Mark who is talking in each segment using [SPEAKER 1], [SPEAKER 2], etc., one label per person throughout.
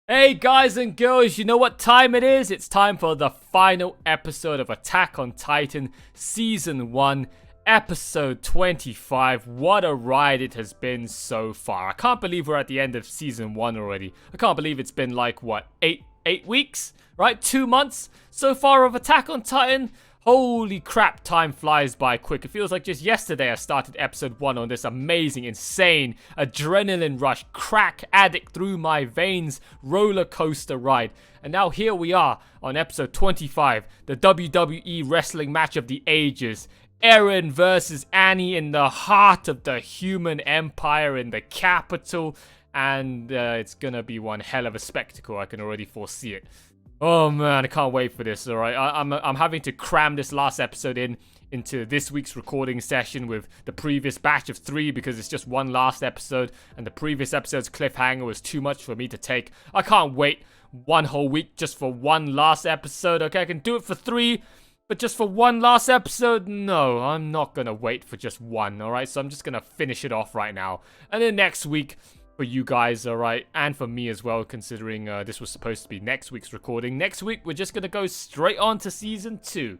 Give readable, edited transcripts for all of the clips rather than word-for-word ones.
[SPEAKER 1] Hey guys and girls, you know what time it is? It's time for the final episode of Attack on Titan Season 1, Episode 25. What a ride it has been so far. I can't believe we're at the end of Season 1 already. I can't believe it's been like, what, 8 weeks? Right? 2 months so far of Attack on Titan? Holy crap, time flies by quick. It feels like just yesterday I started episode 1 on this amazing, insane, adrenaline rush, crack addict through my veins roller coaster ride. And now here we are on episode 25, the WWE wrestling match of the ages. Eren versus Annie in the heart of the human empire in the capital. And it's gonna be one hell of a spectacle. I can already foresee it. Oh man, I can't wait for this, alright? I'm having to cram this last episode into this week's recording session with the previous batch of 3 because it's just one last episode and the previous episode's cliffhanger was too much for me to take. I can't wait one whole week just for one last episode, okay? I can do it for 3, but just for one last episode? No, I'm not gonna wait for just one, alright? So I'm just gonna finish it off right now. And then next week, for you guys, alright, and for me as well, considering this was supposed to be next week's recording. Next week, we're just gonna go straight on to Season 2.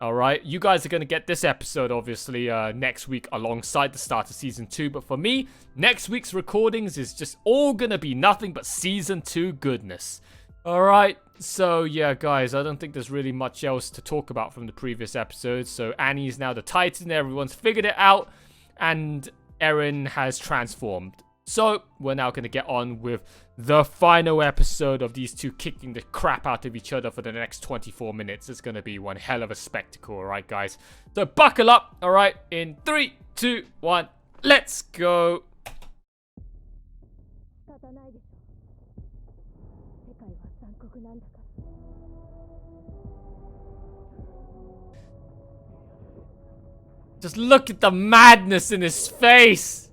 [SPEAKER 1] Alright, you guys are gonna get this episode, obviously, next week alongside the start of Season 2. But for me, next week's recordings is just all gonna be nothing but Season 2 goodness. Alright, so yeah, guys, I don't think there's really much else to talk about from the previous episodes. So Annie's now the Titan, everyone's figured it out, and Eren has transformed. So, we're now going to get on with the final episode of these two kicking the crap out of each other for the next 24 minutes. It's going to be one hell of a spectacle, alright guys? So, buckle up, alright? In 3, 2, 1, let's go! Just look at the madness in his face!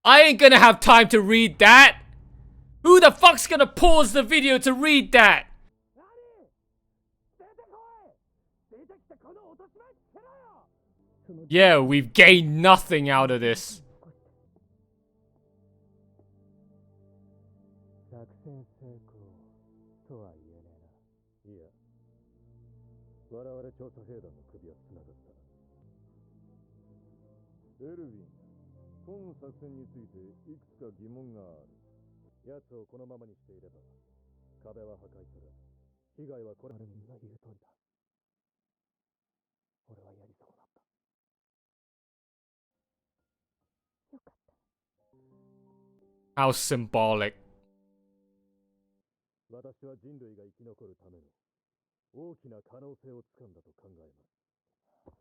[SPEAKER 1] I ain't gonna have time to read that! Who the fuck's gonna pause the video to read that? Yeah, we've gained nothing out of this. How symbolic.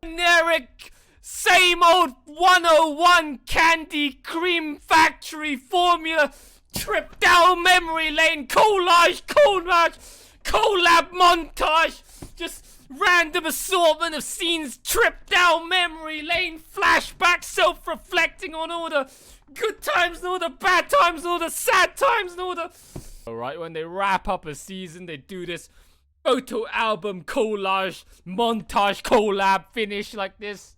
[SPEAKER 1] Generic, same old 101 candy cream factory formula, trip down memory lane, collage, collab montage, just random assortment of scenes, trip down memory lane, flashback, self-reflecting on all the good times and all the bad times and all the sad times and all the... Alright, when they wrap up a season, they do this photo album, collage, montage, collab finish like this.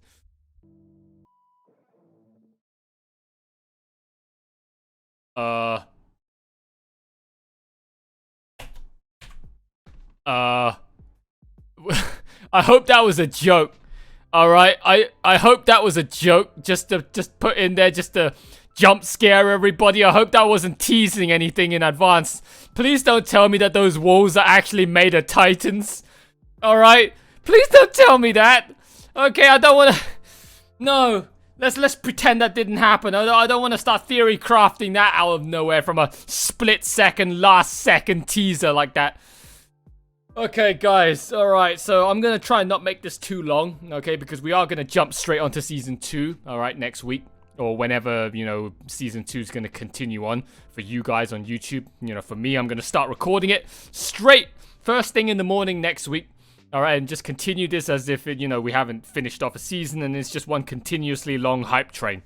[SPEAKER 1] I hope that was a joke. Alright, I hope that was a joke just to put in there just to jump scare everybody. I hope that wasn't teasing anything in advance. Please don't tell me that those walls are actually made of titans. Alright? Please don't tell me that. Okay, I don't wanna... No. Let's pretend that didn't happen. I don't want to start theory crafting that out of nowhere from a split second, last second teaser like that. Okay, guys. Alright, so I'm going to try and not make this too long, okay? Because we are going to jump straight onto Season 2, alright, next week. or whenever, season 2 is going to continue on for you guys on YouTube. For me, I'm going to start recording it straight first thing in the morning next week. All right, and just continue this as if, we haven't finished off a season and it's just one continuously long hype train.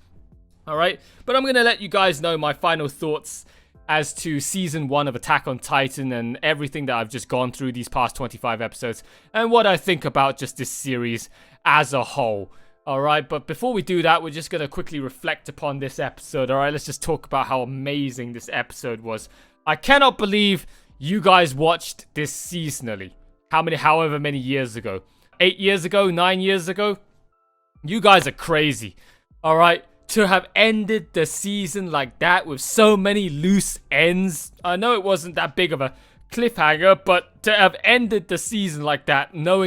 [SPEAKER 1] All right, but I'm going to let you guys know my final thoughts as to season 1 of Attack on Titan and everything that I've just gone through these past 25 episodes and what I think about just this series as a whole. All right, but before we do that, we're just going to quickly reflect upon this episode. All right, let's just talk about how amazing this episode was. I cannot believe you guys watched this seasonally. However many years ago. 8 years ago? 9 years ago? You guys are crazy. All right, to have ended the season like that with so many loose ends. I know it wasn't that big of a cliffhanger, but to have ended the season like that, no,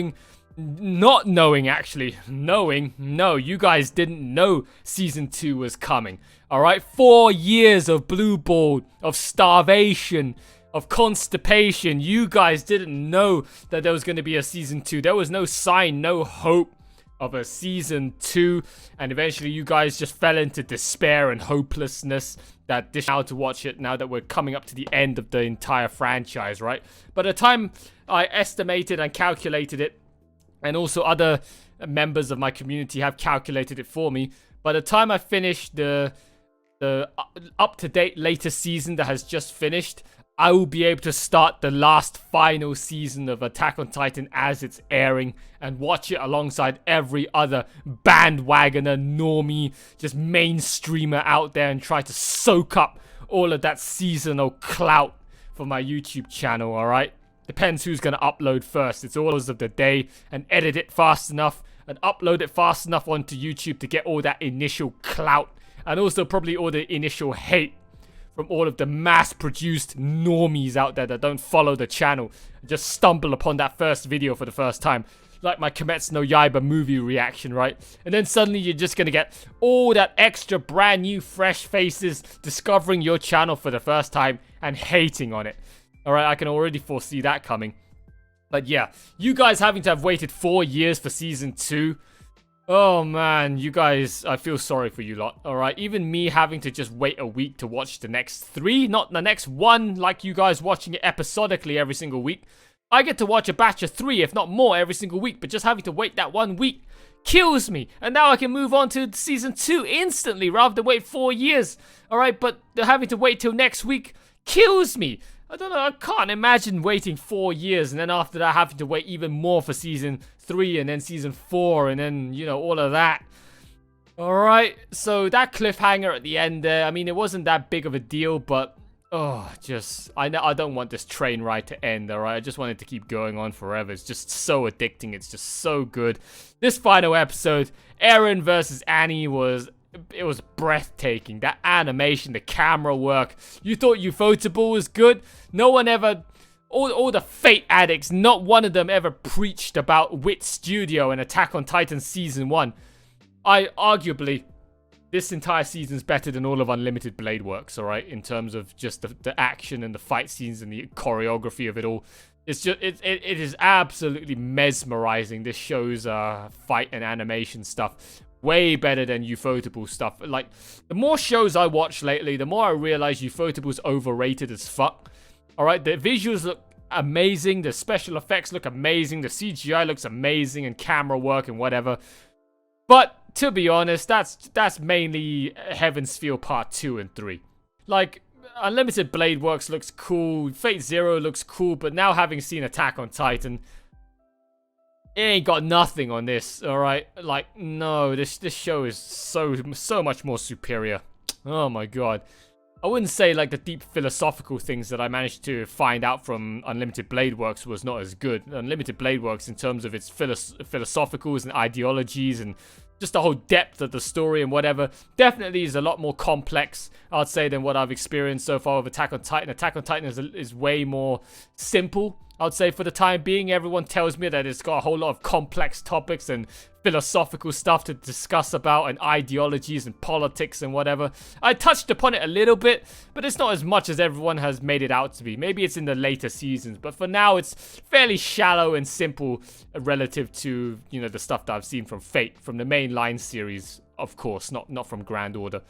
[SPEAKER 1] you guys didn't know season 2 was coming. All right, 4 years of blue ball, of starvation, of constipation. You guys didn't know that there was going to be a season 2. There was no sign, no hope of a season 2, and eventually you guys just fell into despair and hopelessness that this now to watch it now that we're coming up to the end of the entire franchise, right? By the time I estimated and calculated it, and also other members of my community have calculated it for me, by the time I finished the up-to-date latest season that has just finished, I will be able to start the last final season of Attack on Titan as it's airing and watch it alongside every other bandwagoner, normie, just mainstreamer out there and try to soak up all of that seasonal clout for my YouTube channel, alright? Depends who's going to upload first. It's orders of the day, and edit it fast enough and upload it fast enough onto YouTube to get all that initial clout and also probably all the initial hate from all of the mass-produced normies out there that don't follow the channel and just stumble upon that first video for the first time. Like my Kimetsu no Yaiba movie reaction, right? And then suddenly you're just gonna get all that extra brand new fresh faces discovering your channel for the first time and hating on it. Alright, I can already foresee that coming. But yeah, you guys having to have waited 4 years for season 2. Oh man, you guys, I feel sorry for you lot, alright? Even me having to just wait a week to watch the next 3, not the next 1, like you guys watching it episodically every single week. I get to watch a batch of 3, if not more, every single week, but just having to wait that 1 week kills me. And now I can move on to season 2 instantly rather than wait 4 years, alright? But having to wait till next week kills me. I don't know, I can't imagine waiting 4 years and then after that having to wait even more for season 3 and then season 4 and then, all of that. Alright, so that cliffhanger at the end there, I mean, it wasn't that big of a deal, but, I don't want this train ride to end, alright? I just want it to keep going on forever. It's just so addicting, it's just so good. This final episode, Eren versus Annie it was breathtaking. That animation, the camera work. You thought Ufotable was good? No one ever... All the Fate addicts, not one of them ever preached about Wit Studio and Attack on Titan Season 1. Arguably, this entire season's better than all of Unlimited Blade Works, alright? In terms of just the action and the fight scenes and the choreography of it all. It's just, it is absolutely mesmerizing. This show's fight and animation stuff. Way better than Ufotable stuff. Like, the more shows I watch lately, the more I realize Ufotable's overrated as fuck. Alright, the visuals look amazing, the special effects look amazing, the CGI looks amazing, and camera work and whatever. But, to be honest, that's mainly Heaven's Feel Part 2 and 3. Like, Unlimited Blade Works looks cool, Fate Zero looks cool, but now having seen Attack on Titan, it ain't got nothing on this, alright? Like, no, this show is so much more superior. Oh my god. I wouldn't say, like, the deep philosophical things that I managed to find out from Unlimited Blade Works was not as good. Unlimited Blade Works, in terms of its philosophicals and ideologies and just the whole depth of the story and whatever, definitely is a lot more complex, I'd say, than what I've experienced so far with Attack on Titan. Attack on Titan is way more simple, I'd say, for the time being. Everyone tells me that it's got a whole lot of complex topics and philosophical stuff to discuss about and ideologies and politics and whatever. I touched upon it a little bit, but it's not as much as everyone has made it out to be. Maybe it's in the later seasons, but for now it's fairly shallow and simple relative to, the stuff that I've seen from Fate, from the mainline series of course, not from Grand Order.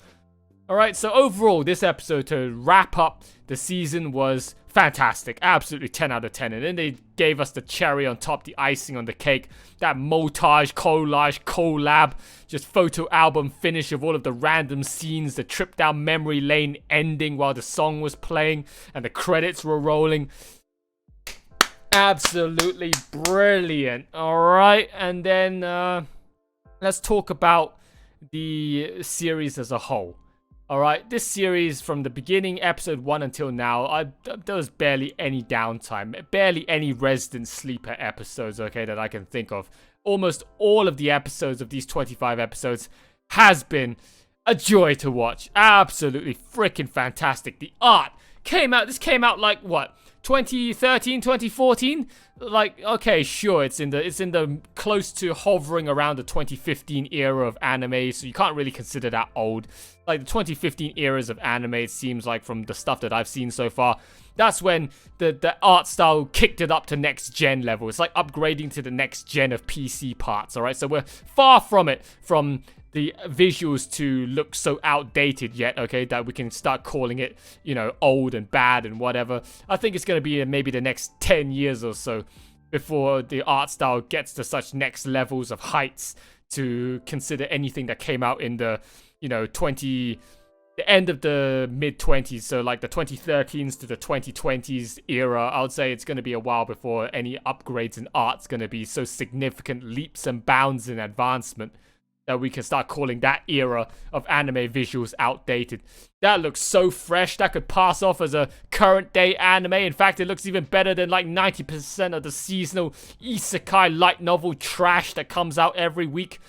[SPEAKER 1] Alright, so overall, this episode to wrap up the season was fantastic. Absolutely 10 out of 10. And then they gave us the cherry on top, the icing on the cake. That montage, collab, just photo album finish of all of the random scenes. The trip down memory lane ending while the song was playing and the credits were rolling. Absolutely brilliant. Alright, and then let's talk about the series as a whole. Alright, this series from the beginning, episode 1 until now, there was barely any downtime. Barely any resident sleeper episodes, okay, that I can think of. Almost all of the episodes of these 25 episodes has been a joy to watch. Absolutely freaking fantastic. The art this came out like, what, 2013, 2014? Like, okay, sure, it's in the close to hovering around the 2015 era of anime, so you can't really consider that old. Like, the 2015 eras of anime, it seems like, from the stuff that I've seen so far, that's when the art style kicked it up to next gen level. It's like upgrading to the next gen of PC parts, alright? So we're far from it, from the visuals to look so outdated yet, okay, that we can start calling it, you know, old and bad and whatever. I think it's going to be maybe the next 10 years or so before the art style gets to such next levels of heights to consider anything that came out in the, you know, the end of the mid-20s, so like the 2013s to the 2020s era. I would say it's going to be a while before any upgrades in art's going to be so significant leaps and bounds in advancement that we can start calling that era of anime visuals outdated. That looks so fresh. That could pass off as a current day anime. In fact, it looks even better than like 90% of the seasonal isekai light novel trash that comes out every week,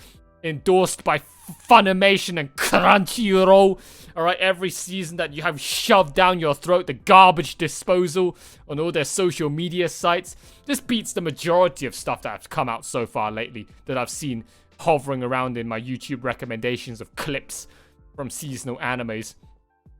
[SPEAKER 1] endorsed by Funimation and Crunchyroll. Alright, every season that you have shoved down your throat, the garbage disposal on all their social media sites. This beats the majority of stuff that have come out so far lately that I've seen hovering around in my YouTube recommendations of clips from seasonal animes.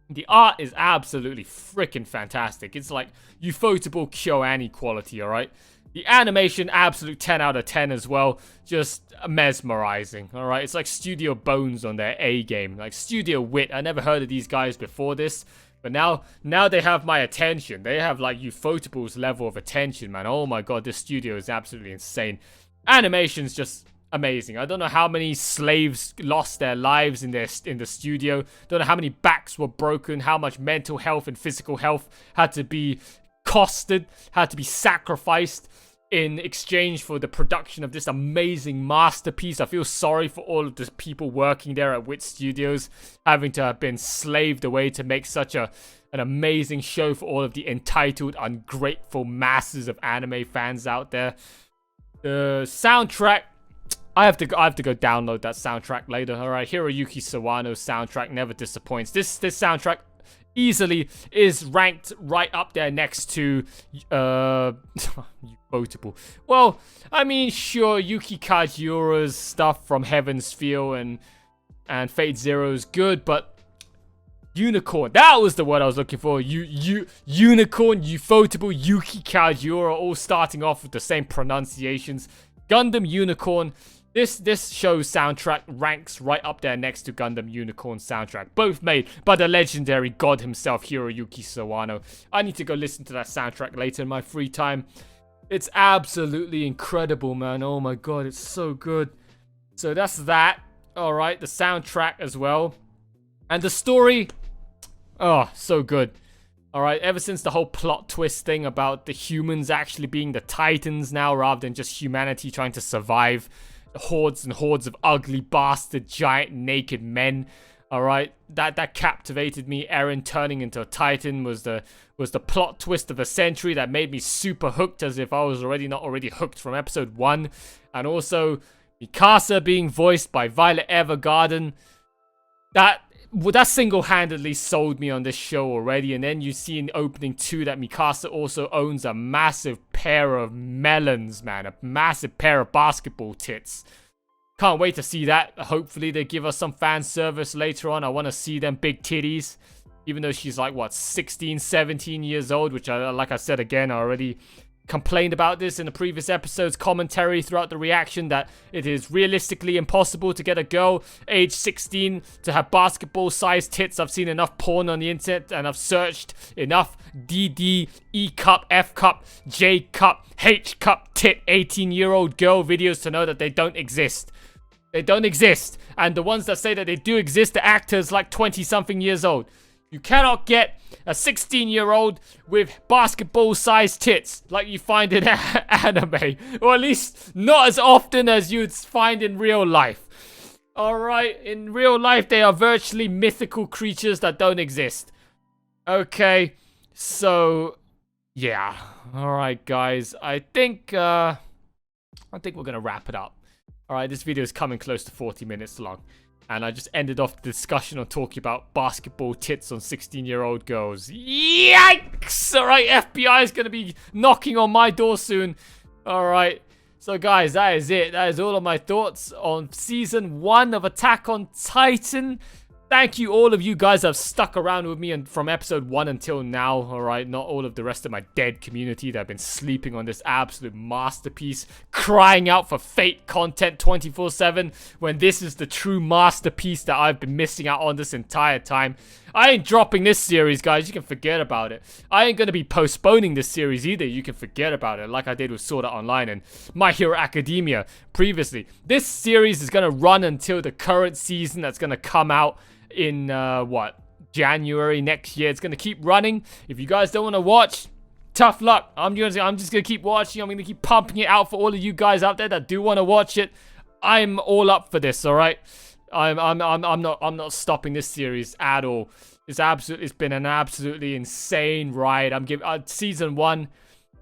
[SPEAKER 1] The art is absolutely freaking fantastic. It's like ufotable KyoAni quality, alright? The animation, absolute 10 out of 10 as well. Just mesmerizing, alright? It's like Studio Bones on their A game. Like Studio Wit. I never heard of these guys before this. But now they have my attention. They have like Ufotable's level of attention, man. Oh my god, this studio is absolutely insane. Animation's just amazing. I don't know how many slaves lost their lives in the studio. Don't know how many backs were broken, how much mental health and physical health had to be costed, had to be sacrificed in exchange for the production of this amazing masterpiece. I feel sorry for all of the people working there at Wit Studios, having to have been slaved away to make such an amazing show for all of the entitled, ungrateful masses of anime fans out there. The soundtrack, I have to go download that soundtrack later. Alright, Hiroyuki Sawano's soundtrack never disappoints. This soundtrack easily is ranked right up there next to Ufotable. Well, I mean, sure, Yuki Kajiura's stuff from Heaven's Feel and Fate Zero is good, but Unicorn, that was the word I was looking for. Unicorn, Ufotable, Yuki Kajiura, all starting off with the same pronunciations. Gundam Unicorn, this show's soundtrack ranks right up there next to Gundam Unicorn's soundtrack. Both made by the legendary god himself, Hiroyuki Sawano. I need to go listen to that soundtrack later in my free time. It's absolutely incredible, man. Oh my god, it's so good. So that's that. Alright, the soundtrack as well. And the story, oh, so good. Alright, ever since the whole plot twist thing about the humans actually being the Titans now rather than just humanity trying to survive hordes and hordes of ugly bastard giant naked men. Alright, that captivated me. Eren turning into a Titan was the plot twist of the century that made me super hooked, as if I was not already hooked from episode 1. And also Mikasa being voiced by Violet Evergarden. That single-handedly sold me on this show already. And then you see in opening 2 that Mikasa also owns a massive pair of melons, man. A massive pair of basketball tits. Can't wait to see that. Hopefully they give us some fan service later on. I want to see them big titties. Even though she's like, what, 16, 17 years old. Which, like I said again, I already complained about this in the previous episode's commentary throughout the reaction, that it is realistically impossible to get a girl age 16 to have basketball-sized tits. I've seen enough porn on the internet, and I've searched enough DD, E cup, F cup, J cup, H cup tit 18-year-old girl videos to know that they don't exist. They don't exist. And the ones that say that they do exist, the actors like 20-something years old. You cannot get a 16-year-old with basketball-sized tits like you find in anime. Or at least not as often as you'd find in real life. Alright, in real life they are virtually mythical creatures that don't exist. Okay, so yeah. Alright guys, I think we're gonna wrap it up. Alright, this video is coming close to 40 minutes long. And I just ended off the discussion on talking about basketball tits on 16-year-old girls. Yikes! Alright, FBI is going to be knocking on my door soon. Alright, so guys, that is it. That is all of my thoughts on Season 1 of Attack on Titan. Thank you, all of you guys that have stuck around with me and from episode 1 until now, alright? Not all of the rest of my dead community that have been sleeping on this absolute masterpiece, crying out for fake content 24/7, when this is the true masterpiece that I've been missing out on this entire time. I ain't dropping this series, guys. You can forget about it. I ain't gonna be postponing this series either. You can forget about it, like I did with Sword Art Online and My Hero Academia previously. This series is gonna run until the current season that's gonna come out in January next year. It's gonna keep running. If you guys don't want to watch, tough luck. I'm just gonna keep watching. I'm gonna keep pumping it out for all of you guys out there that do want to watch it. I'm all up for this. All right, I'm not stopping this series at all. It's been an absolutely insane ride. I'm giving Season 1.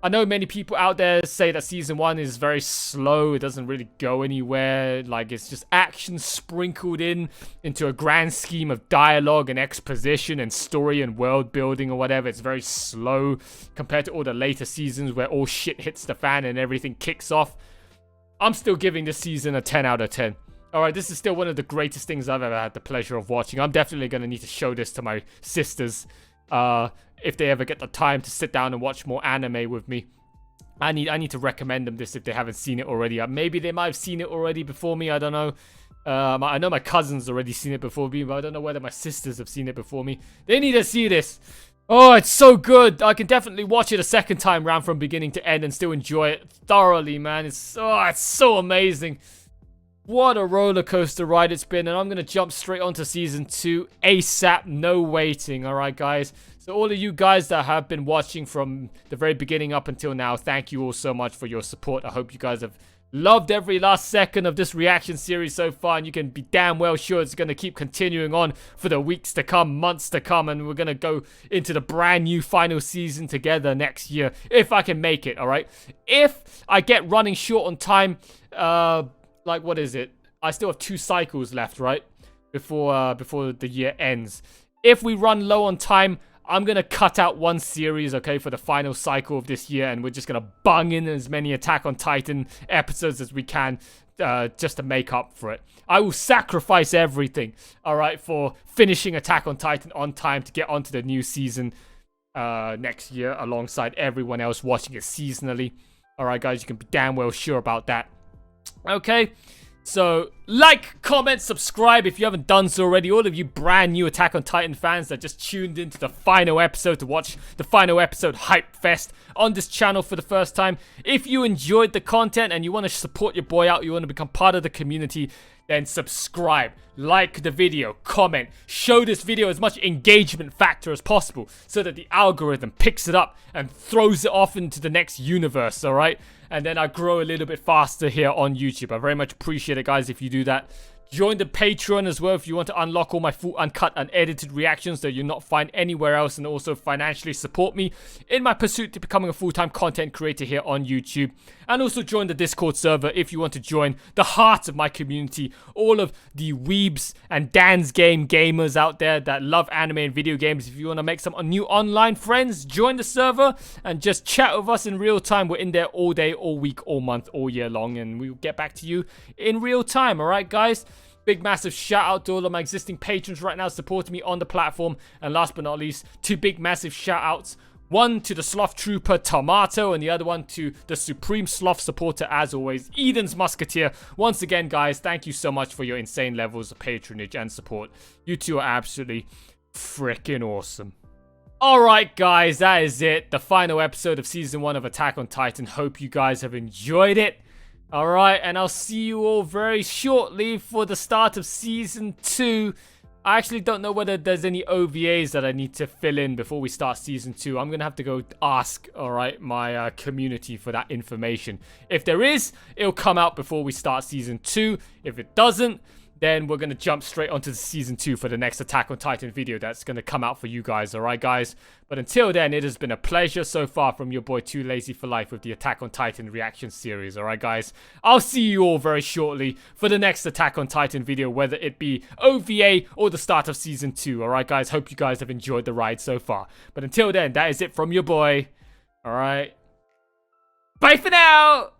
[SPEAKER 1] I know many people out there say that Season 1 is very slow. It doesn't really go anywhere. Like, it's just action sprinkled into a grand scheme of dialogue and exposition and story and world building or whatever. It's very slow compared to all the later seasons where all shit hits the fan and everything kicks off. I'm still giving this season a 10 out of 10. Alright, this is still one of the greatest things I've ever had the pleasure of watching. I'm definitely going to need to show this to my sisters. If they ever get the time to sit down and watch more anime with me. I need to recommend them this if they haven't seen it already. Maybe they might have seen it already before me, I don't know. I know my cousin's already seen it before me, but I don't know whether my sisters have seen it before me. They need to see this. Oh, it's so good. I can definitely watch it a second time round from beginning to end and still enjoy it thoroughly, man. It's so amazing. What a roller coaster ride it's been, and I'm going to jump straight onto Season 2 ASAP, no waiting, alright guys? So all of you guys that have been watching from the very beginning up until now, thank you all so much for your support. I hope you guys have loved every last second of this reaction series so far, and you can be damn well sure it's going to keep continuing on for the weeks to come, months to come, and we're going to go into the brand new final season together next year, if I can make it, alright? If I get running short on time, like, what is it? I still have 2 cycles left, right? Before the year ends. If we run low on time, I'm going to cut out 1 series, okay, for the final cycle of this year, and we're just going to bung in as many Attack on Titan episodes as we can, just to make up for it. I will sacrifice everything, alright, for finishing Attack on Titan on time to get onto the new season next year, alongside everyone else watching it seasonally. Alright, guys, you can be damn well sure about that. Okay, so like, comment, subscribe if you haven't done so already. All of you brand new Attack on Titan fans that just tuned into the final episode to watch the final episode hype fest on this channel for the first time. If you enjoyed the content and you want to support your boy out, you want to become part of the community, then subscribe, like the video, comment, show this video as much engagement factor as possible so that the algorithm picks it up and throws it off into the next universe, alright? And then I grow a little bit faster here on YouTube. I very much appreciate it, guys, if you do that. Join the Patreon as well if you want to unlock all my full uncut and edited reactions that you'll not find anywhere else, and also financially support me in my pursuit to becoming a full-time content creator here on YouTube. And also join the Discord server if you want to join the heart of my community, all of the weebs and Dan's Game gamers out there that love anime and video games. If you want to make some new online friends, join the server and just chat with us in real time. We're in there all day, all week, all month, all year long, and we'll get back to you in real time, alright guys? Big massive shout out to all of my existing patrons right now supporting me on the platform. And last but not least, 2 big massive shout outs. One to the Sloth Trooper Tomato, and the other one to the Supreme Sloth Supporter, as always, Eden's Musketeer. Once again, guys, thank you so much for your insane levels of patronage and support. You two are absolutely freaking awesome. Alright, guys, that is it. The final episode of Season 1 of Attack on Titan. Hope you guys have enjoyed it. Alright, and I'll see you all very shortly for the start of Season 2. I actually don't know whether there's any OVAs that I need to fill in before we start Season 2. I'm going to have to go ask, alright, my community for that information. If there is, it'll come out before we start Season 2. If it doesn't, then we're going to jump straight onto the Season 2 for the next Attack on Titan video that's going to come out for you guys, alright guys? But until then, it has been a pleasure so far from your boy Too Lazy for Life with the Attack on Titan reaction series, alright guys? I'll see you all very shortly for the next Attack on Titan video, whether it be OVA or the start of Season 2, alright guys? Hope you guys have enjoyed the ride so far. But until then, that is it from your boy, alright? Bye for now!